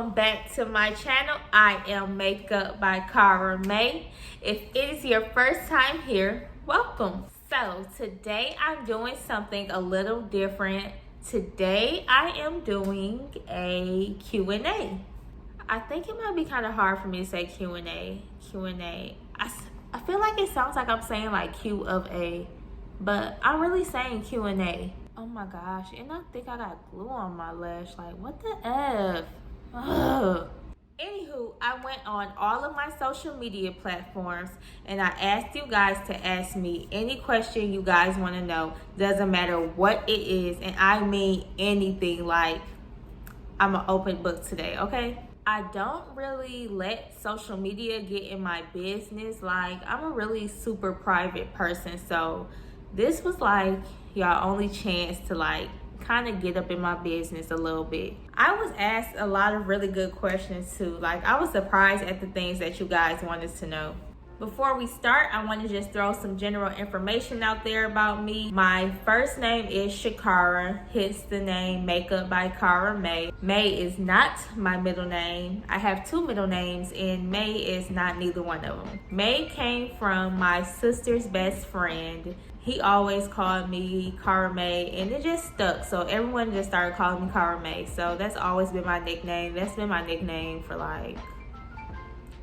welcome back to my channel. I am Makeup by Cara May. If it is your first time here, welcome. So today I'm doing something a little different. Today I am doing a Q&A. I think it might be kind of hard for me to say Q&A. I feel like it sounds like I'm saying like Q of A, but I'm really saying Q&A. Oh my gosh, and I think I got glue on my lash. Like, what the F? Ugh. Anywho, I went on all of my social media platforms and I asked you guys to ask me any question you guys want to know. Doesn't matter what it is, and I mean anything. Like, I'm an open book today, okay? I don't really let social media get in my business. Like, I'm a really super private person, so this was like y'all only chance to like kind of get up in my business a little bit. I was asked a lot of really good questions too. Like, I was surprised at the things that you guys wanted to know. Before we start, I want to just throw some general information out there about me. My first name is Shakara, hence the name Makeup by Cara May. May is not my middle name. I have two middle names and May is not neither one of them. May came from my sister's best friend. He always called me Cara May and it just stuck. So everyone just started calling me Cara May. So that's always been my nickname. That's been my nickname for like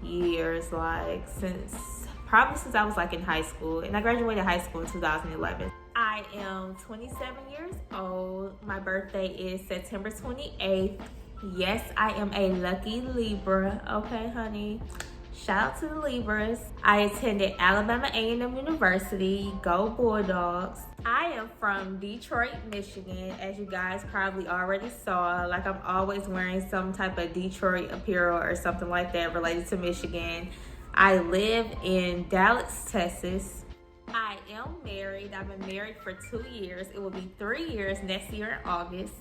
years, like probably since I was like in high school, and I graduated high school in 2011. I am 27 years old. My birthday is September 28th. Yes, I am a lucky Libra. Okay, honey. Shout out to the Libras. I attended Alabama A&M University. Go Bulldogs. I am from Detroit, Michigan, as you guys probably already saw. Like, I'm always wearing some type of Detroit apparel or something like that related to Michigan. I live in Dallas, Texas. I am married. I've been married for 2 years. It will be 3 years next year in August.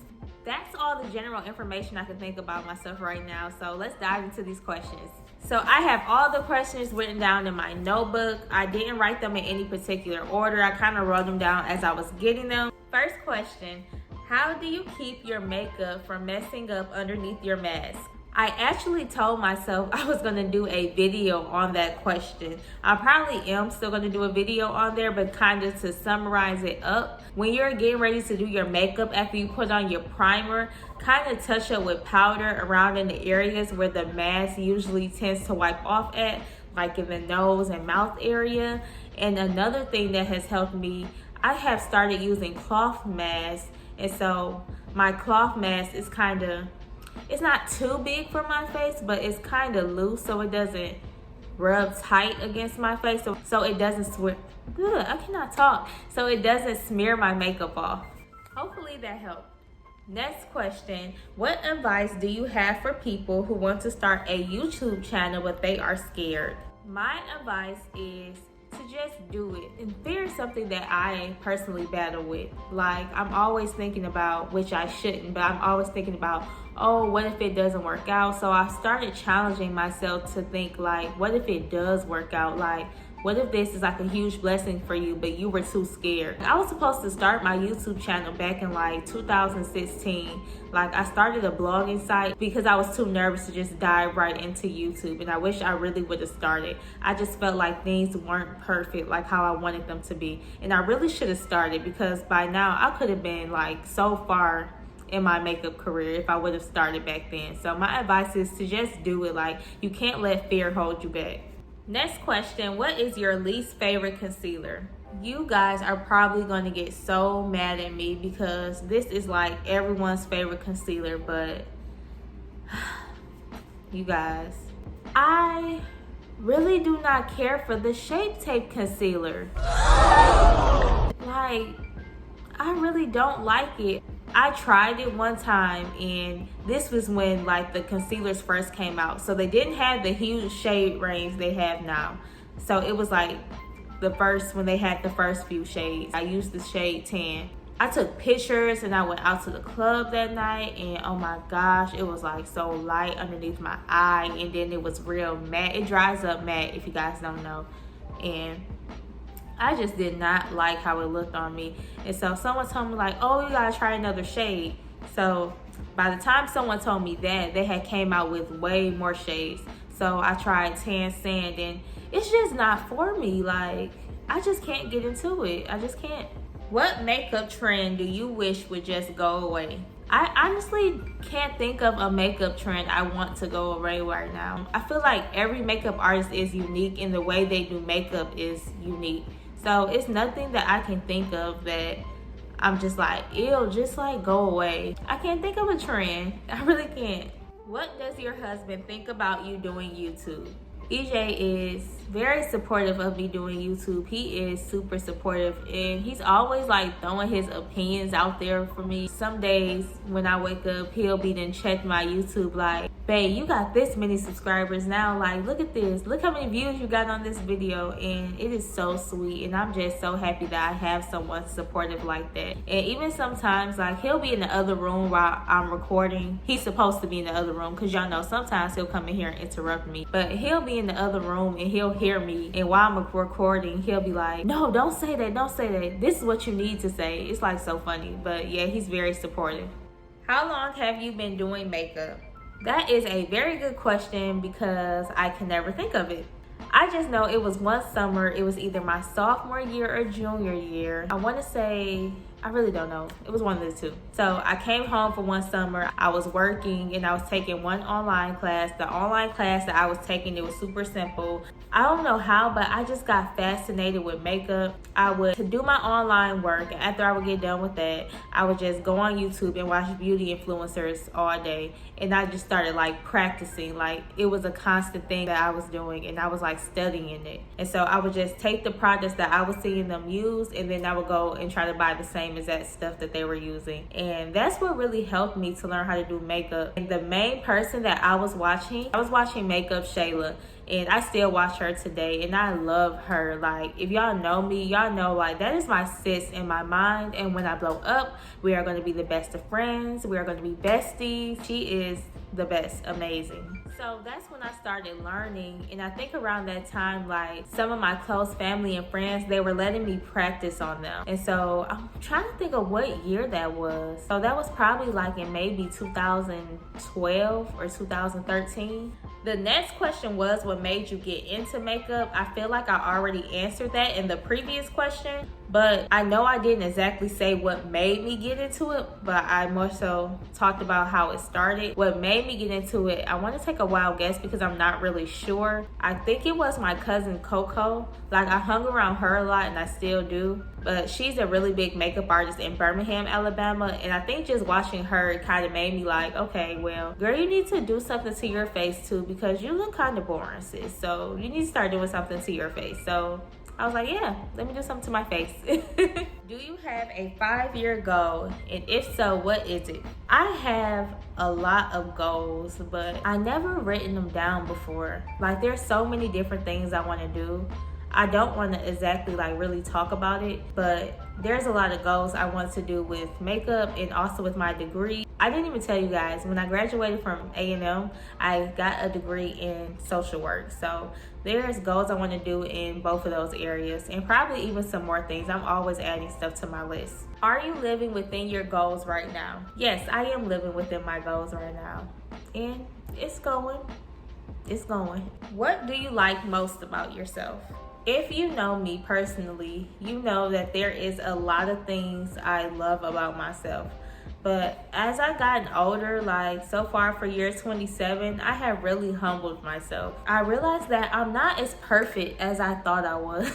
That's all the general information I can think about myself right now. So let's dive into these questions. So I have all the questions written down in my notebook. I didn't write them in any particular order. I kind of wrote them down as I was getting them. First question, how do you keep your makeup from messing up underneath your mask? I actually told myself I was going to do a video on that question. I probably am still going to do a video on there, but kind of to summarize it up. When you're getting ready to do your makeup after you put on your primer, kind of touch up with powder around in the areas where the mask usually tends to wipe off at, like in the nose and mouth area. And another thing that has helped me, I have started using cloth masks. And so my cloth mask is kind of, it's not too big for my face, but it's kind of loose so it doesn't rub tight against my face. So it doesn't So it doesn't smear my makeup off. Hopefully that helped. Next question, what advice do you have for people who want to start a YouTube channel but they are scared? My advice is to just do it. And fear is something that I personally battle with. Like, I'm always thinking about, which I shouldn't, but I'm always thinking about, oh, what if it doesn't work out? So I started challenging myself to think like, what if it does work out? Like, what if this is like a huge blessing for you, but you were too scared? I was supposed to start my YouTube channel back in like 2016. Like, I started a blogging site because I was too nervous to just dive right into YouTube. And I wish I really would have started. I just felt like things weren't perfect like how I wanted them to be. And I really should have started because by now I could have been like so far in my makeup career if I would have started back then. So my advice is to just do it. Like, you can't let fear hold you back. Next question, what is your least favorite concealer? You guys are probably going to get so mad at me because this is like everyone's favorite concealer, but you guys, I really do not care for the Shape Tape concealer. Like, I really don't like it. I tried it one time and this was when like the concealers first came out. So they didn't have the huge shade range they have now. So it was like when they had the first few shades. I used the shade 10. I took pictures and I went out to the club that night and oh my gosh, it was like so light underneath my eye and then it was real matte. It dries up matte if you guys don't know. And I just did not like how it looked on me. And so someone told me like, oh, you gotta try another shade. So by the time someone told me that, they had came out with way more shades. So I tried tan sand, and it's just not for me. Like, I just can't get into it. I just can't. What makeup trend do you wish would just go away? I honestly can't think of a makeup trend I want to go away right now. I feel like every makeup artist is unique, and the way they do makeup is unique. So it's nothing that I can think of that I'm just like, ew, just like go away. I can't think of a trend. I really can't. What does your husband think about you doing YouTube? EJ is very supportive of me doing YouTube. He is super supportive, and he's always like throwing his opinions out there for me. Some days when I wake up, he'll be then check my YouTube like, babe, you got this many subscribers now. Like, look at this. Look how many views you got on this video. And it is so sweet. And I'm just so happy that I have someone supportive like that. And even sometimes, like, he'll be in the other room while I'm recording. He's supposed to be in the other room because y'all know sometimes he'll come in here and interrupt me. But he'll be in the other room and he'll hear me. And while I'm recording, he'll be like, no, don't say that. Don't say that. This is what you need to say. It's like so funny. But yeah, he's very supportive. How long have you been doing makeup? That is a very good question because I can never think of it. I just know it was one summer. It was either my sophomore year or junior year. I want to say, I really don't know. It was one of the two. So I came home for one summer. I was working and I was taking one online class. The online class that I was taking, it was super simple. I don't know how, but I just got fascinated with makeup. I would do my online work, and after I would get done with that, I would just go on YouTube and watch beauty influencers all day. And I just started like practicing. Like, it was a constant thing that I was doing, and I was like studying it. And so I would just take the products that I was seeing them use, and then I would go and try to buy the same exact stuff that they were using. And that's what really helped me to learn how to do makeup. And the main person that I was watching Makeup Shayla. And I still watch her today, and I love her. Like, if y'all know me, y'all know like that is my sis in my mind. And when I blow up, we are going to be the best of friends. We are going to be besties. She is the best, amazing. So that's when I started learning, and I think around that time, like, some of my close family and friends, they were letting me practice on them. And so I'm trying to think of what year that was. So that was probably like in maybe 2012 or 2013. The next question was, what made you get into makeup? I feel like I already answered that in the previous question, but I know I didn't exactly say what made me get into it, but I more so talked about how it started. What made me get into it, I want to take a wild guess because I'm not really sure. I think it was my cousin Coco. Like, I hung around her a lot, and I still do, but she's a really big makeup artist in Birmingham, Alabama. And I think just watching her kind of made me like, okay, well, girl, you need to do something to your face too, because you look kind of boring, sis. So you need to start doing something to your face. So I was like, yeah, let me do something to my face. Do you have a 5-year goal? And if so, what is it? I have a lot of goals, but I never written them down before. Like, there's so many different things I want to do. I don't want to exactly like really talk about it, but there's a lot of goals I want to do with makeup and also with my degree. I didn't even tell you guys, when I graduated from A&M, I got a degree in social work. So there's goals I want to do in both of those areas, and probably even some more things. I'm always adding stuff to my list. Are you living within your goals right now? Yes, I am living within my goals right now, and it's going. It's going. What do you like most about yourself? If you know me personally, you know that there is a lot of things I love about myself. But as I've gotten older, like so far for year 27, I have really humbled myself. I realized that I'm not as perfect as I thought I was.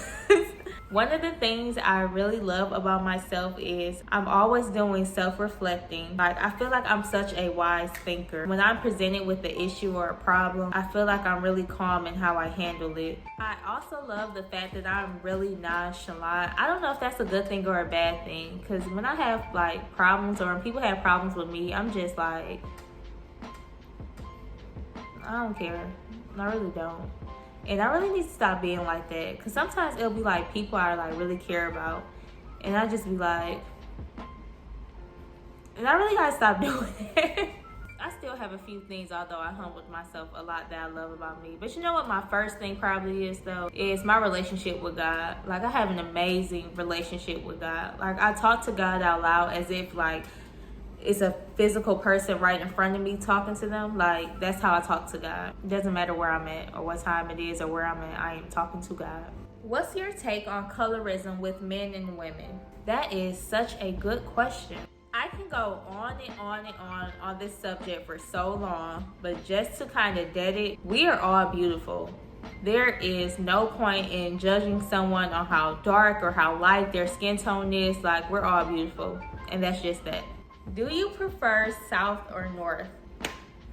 One of the things I really love about myself is I'm always doing self-reflecting. Like, I feel like I'm such a wise thinker. When I'm presented with the issue or a problem, I feel like I'm really calm in how I handle it. I also love the fact that I'm really nonchalant. I don't know if that's a good thing or a bad thing, because when I have like problems or when people have problems with me, I'm just like, I don't care. I really don't. And I really need to stop being like that, because sometimes it'll be like people I like really care about, and I just be like, and I really gotta stop doing it. I still have a few things, although I humbled myself a lot, that I love about me. But you know what my first thing probably is, though, is my relationship with God. Like, I have an amazing relationship with God. Like, I talk to God out loud as if like it's a physical person right in front of me talking to them. Like, that's how I talk to God. It doesn't matter where I'm at or what time it is or where I'm at. I am talking to God. What's your take on colorism with men and women? That is such a good question. I can go on and on and on this subject for so long, but just to kind of dead it, we are all beautiful. There is no point in judging someone on how dark or how light their skin tone is. Like, we're all beautiful, and that's just that. Do you prefer South or North?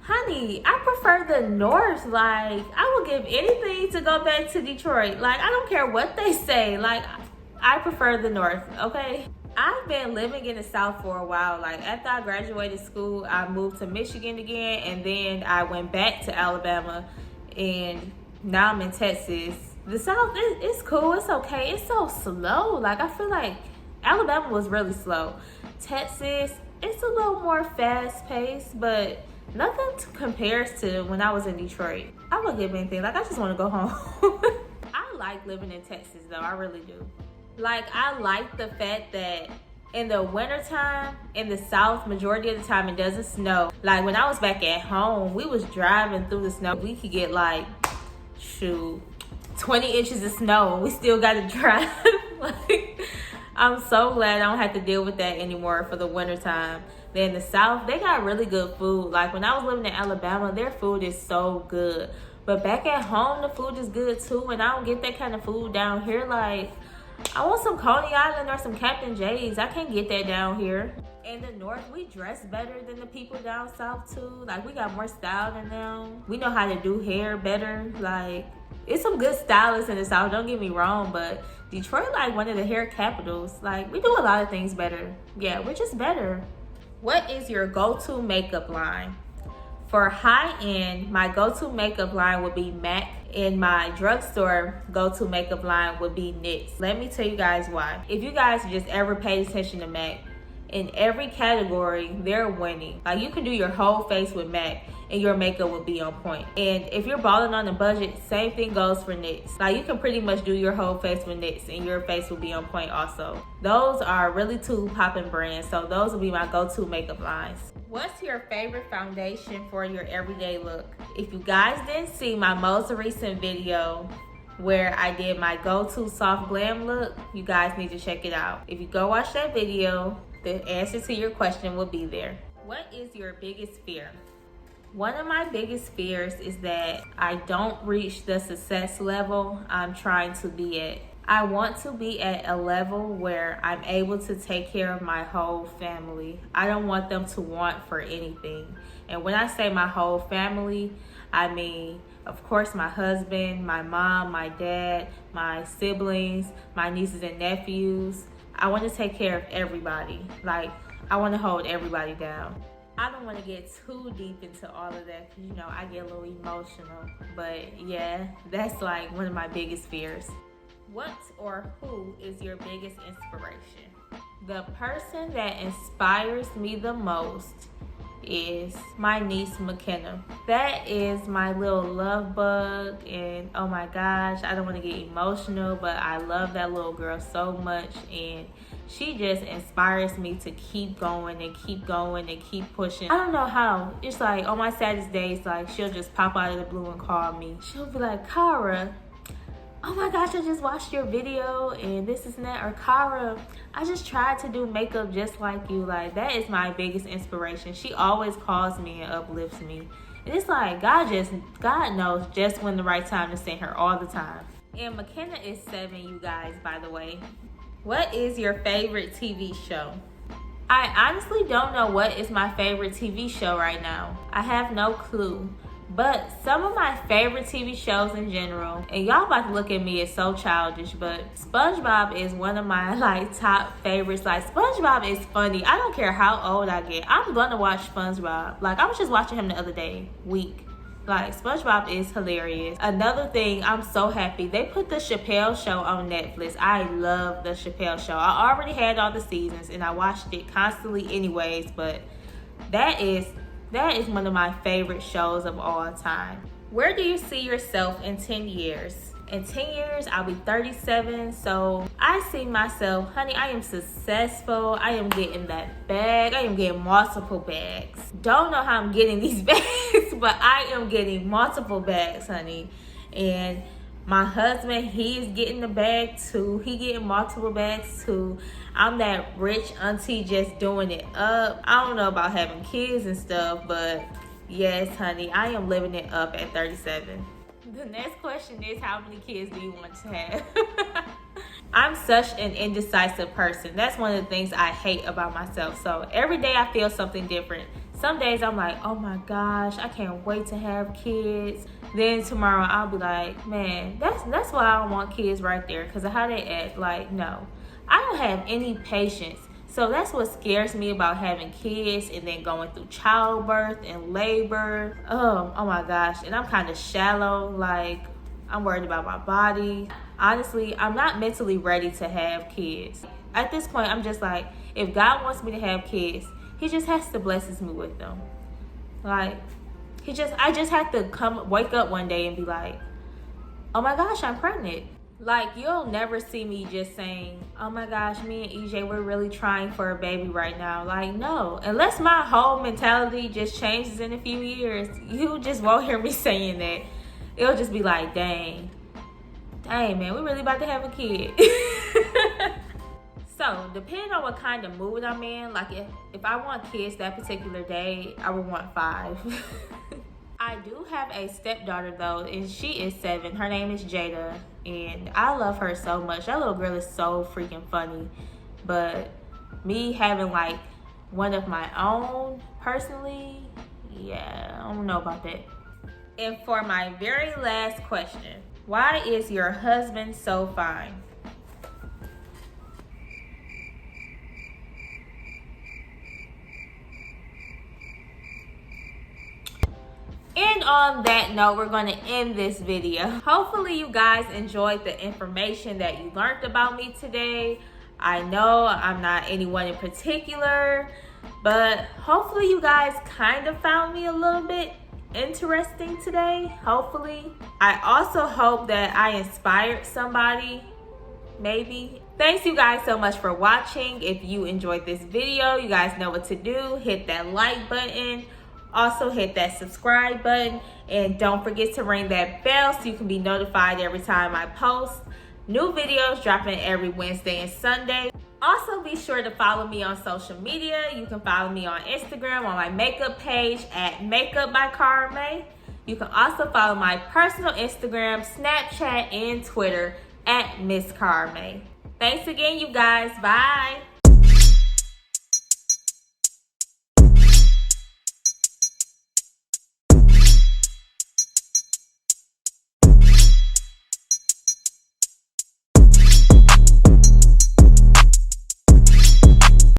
Honey, I prefer the North. Like, I will give anything to go back to Detroit. Like, I don't care what they say. Like, I prefer the North, okay? I've been living in the South for a while. Like, after I graduated school, I moved to Michigan again, and then I went back to Alabama, and now I'm in Texas. The South, it's cool, it's okay. It's so slow. Like, I feel like Alabama was really slow. Texas, it's a little more fast-paced, but nothing compares to when I was in Detroit. I would give anything. Like, I just want to go home. I like living in Texas, though. I really do. Like, I like the fact that in the wintertime, in the South, majority of the time, it doesn't snow. Like, when I was back at home, we was driving through the snow. We could get, like, 20 inches of snow, and we still got to drive. Like, I'm so glad I don't have to deal with that anymore for the wintertime. Then the South, they got really good food. Like, when I was living in Alabama, their food is so good. But back at home, the food is good too, and I don't get that kind of food down here. Like, I want some Coney Island or some Captain J's. I can't get that down here. In the North, we dress better than the people down South too. Like, we got more style than them. We know how to do hair better. Like, it's some good stylists in the South, don't get me wrong, but Detroit, like, one of the hair capitals. Like, we do a lot of things better. Yeah, we're just better. What is your go-to makeup line? For high-end, my go-to makeup line would be MAC. In my drugstore, go-to makeup line would be NYX. Let me tell you guys why. If you guys just ever paid attention to MAC, in every category, they're winning. Like, you can do your whole face with MAC and your makeup will be on point. And if you're balling on a budget, same thing goes for NYX. Like, you can pretty much do your whole face with NYX and your face will be on point also. Those are really two popping brands, so those will be my go-to makeup lines. What's your favorite foundation for your everyday look? If you guys didn't see my most recent video where I did my go-to soft glam look, you guys need to check it out. If you go watch that video, the answer to your question will be there. What is your biggest fear? One of my biggest fears is that I don't reach the success level I'm trying to be at. I want to be at a level where I'm able to take care of my whole family. I don't want them to want for anything. And when I say my whole family, I mean, of course, my husband, my mom, my dad, my siblings, my nieces and nephews. I want to take care of everybody. Like, I want to hold everybody down. I don't want to get too deep into all of that because, you know, I get a little emotional. But yeah, that's like one of my biggest fears. What or who is your biggest inspiration? The person that inspires me the most is my niece McKenna. That is my little love bug, and oh my gosh, I don't want to get emotional, but I love that little girl so much, and she just inspires me to keep going and keep going and keep pushing. I don't know how. It's like on my saddest days, like, she'll just pop out of the blue and call me. She'll be like, Cara, oh my gosh, I just watched your video and this is that. Or Cara, I just tried to do makeup just like you. Like, that is my biggest inspiration. She always calls me and uplifts me. And it's like, God knows just when the right time to send her all the time. And McKenna is 7, you guys, by the way. What is your favorite TV show? I honestly don't know what is my favorite TV show right now. I have no clue. But some of my favorite TV shows in general, and y'all about to look at me as so childish, but SpongeBob is one of my like top favorites. Like, SpongeBob is funny. I don't care how old I get. I'm gonna watch SpongeBob. Like, I was just watching him the other week. Like, SpongeBob is hilarious. Another thing, I'm so happy. They put the Chappelle Show on Netflix. I love the Chappelle Show. I already had all the seasons and I watched it constantly anyways, but that is one of my favorite shows of all time. Where do you see yourself in 10 years? In 10 years, I'll be 37. So I see myself, honey, I am successful. I am getting that bag. I am getting multiple bags. Don't know how I'm getting these bags, but I am getting multiple bags, honey. And my husband, he is getting the bag too. He getting multiple bags too. I'm that rich auntie just doing it up. I don't know about having kids and stuff, but yes, honey, I am living it up at 37. The next question is, how many kids do you want to have? I'm such an indecisive person. That's one of the things I hate about myself. So every day I feel something different. Some days I'm like, oh my gosh, I can't wait to have kids. Then tomorrow I'll be like, man, that's why I don't want kids right there, because of how they act. Like, no, I don't have any patience. So that's what scares me about having kids and then going through childbirth and labor. Oh my gosh. And I'm kind of shallow. Like, I'm worried about my body. Honestly, I'm not mentally ready to have kids. At this point, I'm just like, if God wants me to have kids, he just has to bless me with them. Like, I just have to wake up one day and be like, oh my gosh, I'm pregnant. Like, you'll never see me just saying, oh my gosh, me and EJ, we're really trying for a baby right now. Like, no. Unless my whole mentality just changes in a few years, you just won't hear me saying that. It'll just be like, dang, man, we really about to have a kid. So, depending on what kind of mood I'm in, like if I want kids that particular day, I would want 5. I do have a stepdaughter though, and she is 7. Her name is Jada, and I love her so much. That little girl is so freaking funny. But me having like one of my own personally, yeah, I don't know about that. And for my very last question, why is your husband so fine? And on that note, we're going to end this video. Hopefully you guys enjoyed the information that you learned about me today. I know I'm not anyone in particular, but hopefully you guys kind of found me a little bit interesting today. Hopefully. I also hope that I inspired somebody, maybe. Thanks you guys so much for watching. If you enjoyed this video, you guys know what to do. Hit that like button. Also hit that subscribe button, and don't forget to ring that bell so you can be notified every time I post. New videos dropping every Wednesday and Sunday. Also be sure to follow me on social media. You can follow me on Instagram on my makeup page at Makeup by Cara May. You can also follow my personal Instagram, Snapchat, and Twitter at Miss Cara May. Thanks again, you guys. Bye.